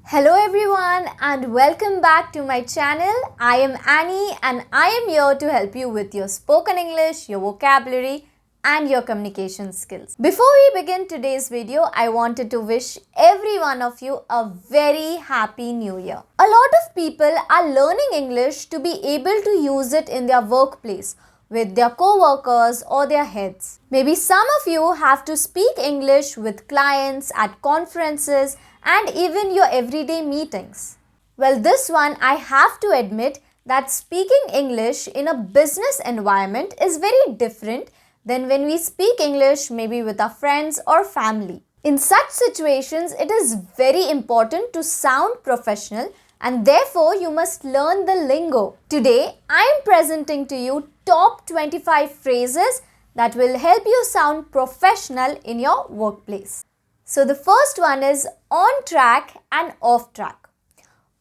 Hello everyone and welcome back to my channel. I am Annie and I am here to help you with your spoken English, your vocabulary and your communication skills. Before we begin today's video, I wanted to wish every one of you a very happy new year. A lot of people are learning English to be able to use it in their workplace with their co-workers or their heads. Maybe some of you have to speak English with clients at conferences and even your everyday meetings. Well, this one I have to admit that speaking English in a business environment is very different than when we speak English maybe with our friends or family. In such situations, it is very important to sound professional and therefore you must learn the lingo. Today, I am presenting to you top 25 phrases that will help you sound professional in your workplace. So the first one is on track and off track.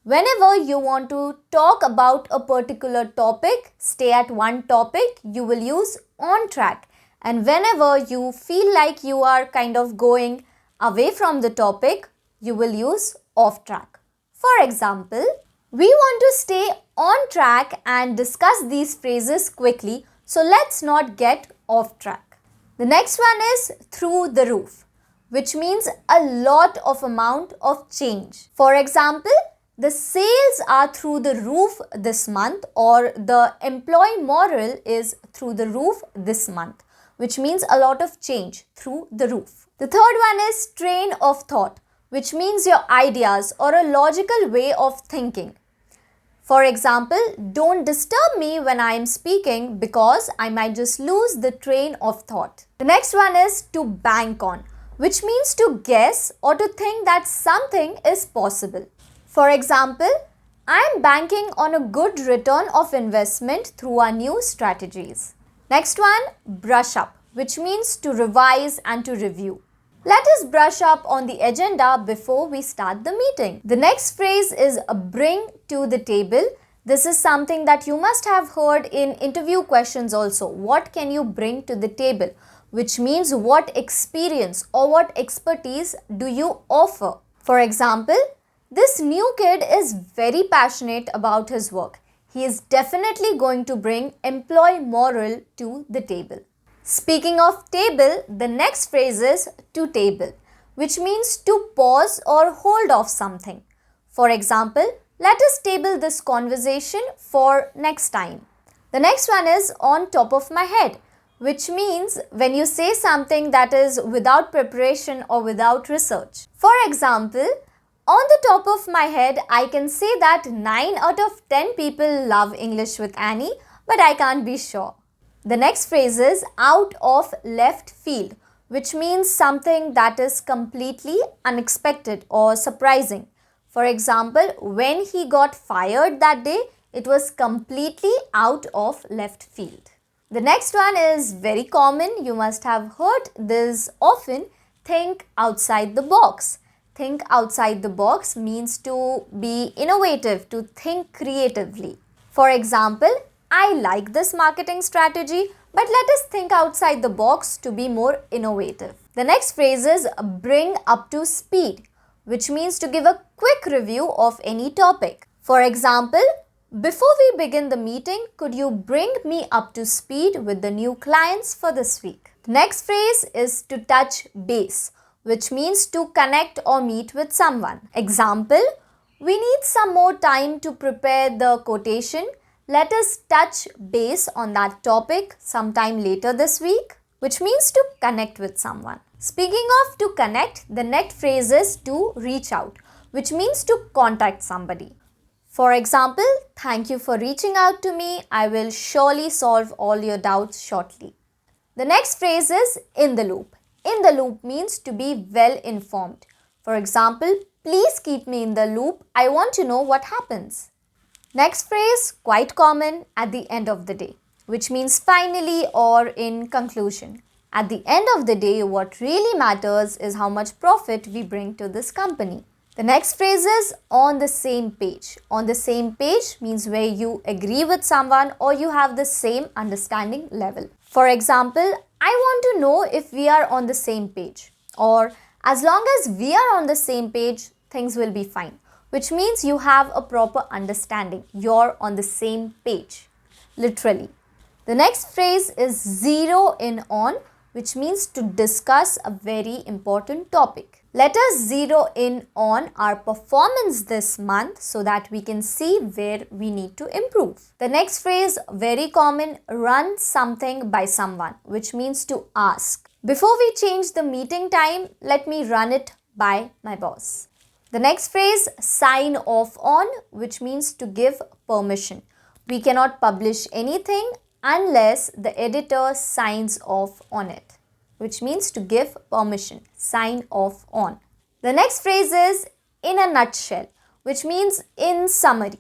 Whenever you want to talk about a particular topic, stay at one topic, you will use on track. And whenever you feel like you are kind of going away from the topic, you will use off track. For example, we want to stay on track and discuss these phrases quickly, so let's not get off track. The next one is through the roof, which means a lot of amount of change. For example, the sales are through the roof this month, or the employee morale is through the roof this month, which means a lot of change through the roof. The third one is train of thought, which means your ideas or a logical way of thinking. For example, don't disturb me when I am speaking because I might just lose the train of thought. The next one is to bank on, which means to guess or to think that something is possible. For example, I am banking on a good return of investment through our new strategies. Next one, brush up, which means to revise and to review. Let us brush up on the agenda before we start the meeting. The next phrase is bring to the table. This is something that you must have heard in interview questions also. What can you bring to the table? Which means what experience or what expertise do you offer? For example, this new kid is very passionate about his work. He is definitely going to bring employee morale to the table. Speaking of table, the next phrase is to table, which means to pause or hold off something. For example, let us table this conversation for next time. The next one is on top of my head, which means when you say something that is without preparation or without research. For example, on the top of my head, I can say that 9 out of 10 people love English with Annie, but I can't be sure. The next phrase is out of left field, which means something that is completely unexpected or surprising. For example, when he got fired that day, it was completely out of left field. The next one is very common. You must have heard this often. Think outside the box. Think outside the box means to be innovative, to think creatively. For example, I like this marketing strategy, but let us think outside the box to be more innovative. The next phrase is bring up to speed, which means to give a quick review of any topic. For example, before we begin the meeting, could you bring me up to speed with the new clients for this week? The next phrase is to touch base, which means to connect or meet with someone. Example, we need some more time to prepare the quotation. Let us touch base on that topic sometime later this week, which means to connect with someone. Speaking of to connect, the next phrase is to reach out, which means to contact somebody. For example, thank you for reaching out to me. I will surely solve all your doubts shortly. The next phrase is in the loop. In the loop means to be well informed. For example, please keep me in the loop. I want to know what happens. Next phrase, quite common, at the end of the day, which means finally or in conclusion. At the end of the day, what really matters is how much profit we bring to this company. The next phrase is on the same page. On the same page means where you agree with someone or you have the same understanding level. For example, I want to know if we are on the same page, or as long as we are on the same page, things will be fine. which means you have a proper understanding. You're on the same page, literally. The next phrase is zero in on, which means to discuss a very important topic. Let us zero in on our performance this month so that we can see where we need to improve. The next phrase, very common, run something by someone, which means to ask. Before we change the meeting time, let me run it by my boss. The next phrase, sign off on, which means to give permission. We cannot publish anything unless the editor signs off on it, which means to give permission, sign off on. The next phrase is in a nutshell, which means in summary.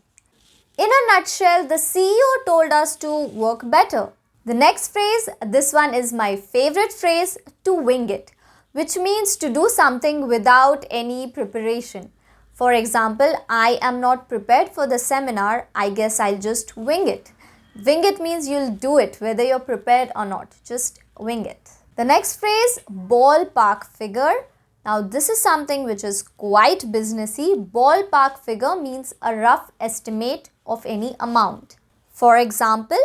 In a nutshell, the CEO told us to work better. The next phrase, this one is my favorite phrase, to wing it, which means to do something without any preparation. For example, I am not prepared for the seminar, I guess I'll just wing it. Wing it means you'll do it whether you're prepared or not, just wing it. The next phrase, ballpark figure. Now this is something which is quite businessy. Ballpark figure means a rough estimate of any amount. For example,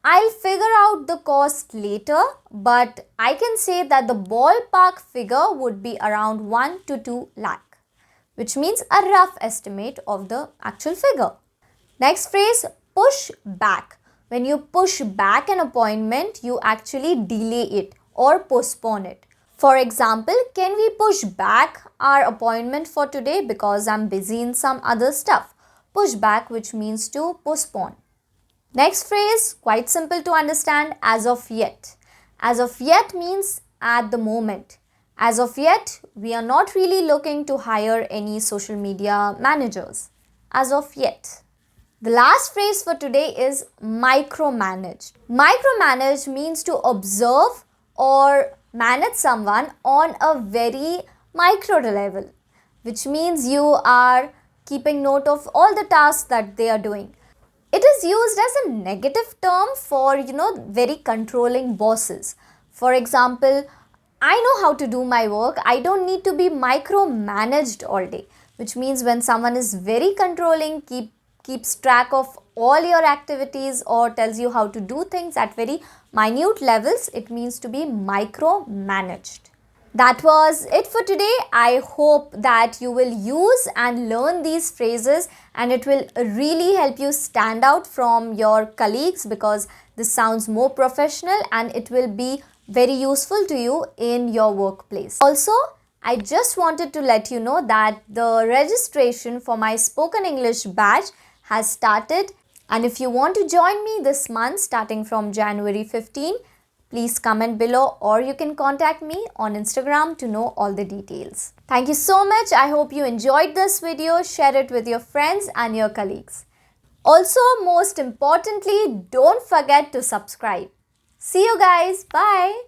I'll figure out the cost later, but I can say that the ballpark figure would be around 1 to 2 lakh, which means a rough estimate of the actual figure. Next phrase, push back. When you push back an appointment, you actually delay it or postpone it. For example, can we push back our appointment for today because I'm busy in some other stuff? Push back, which means to postpone. Next phrase, quite simple to understand, as of yet. As of yet means at the moment. As of yet, we are not really looking to hire any social media managers. As of yet. The last phrase for today is micromanage. Micromanage means to observe or manage someone on a very micro level, which means you are keeping note of all the tasks that they are doing. It is used as a negative term for, very controlling bosses. For example, I know how to do my work. I don't need to be micromanaged all day, which means when someone is very controlling, keeps track of all your activities or tells you how to do things at very minute levels, it means to be micromanaged. That was it for today. I hope that you will use and learn these phrases and it will really help you stand out from your colleagues because this sounds more professional and it will be very useful to you in your workplace. Also, I just wanted to let you know that the registration for my spoken English batch has started, and if you want to join me this month starting from January 15, please comment below or you can contact me on Instagram to know all the details. Thank you so much. I hope you enjoyed this video. Share it with your friends and your colleagues. Also, most importantly, don't forget to subscribe. See you guys. Bye.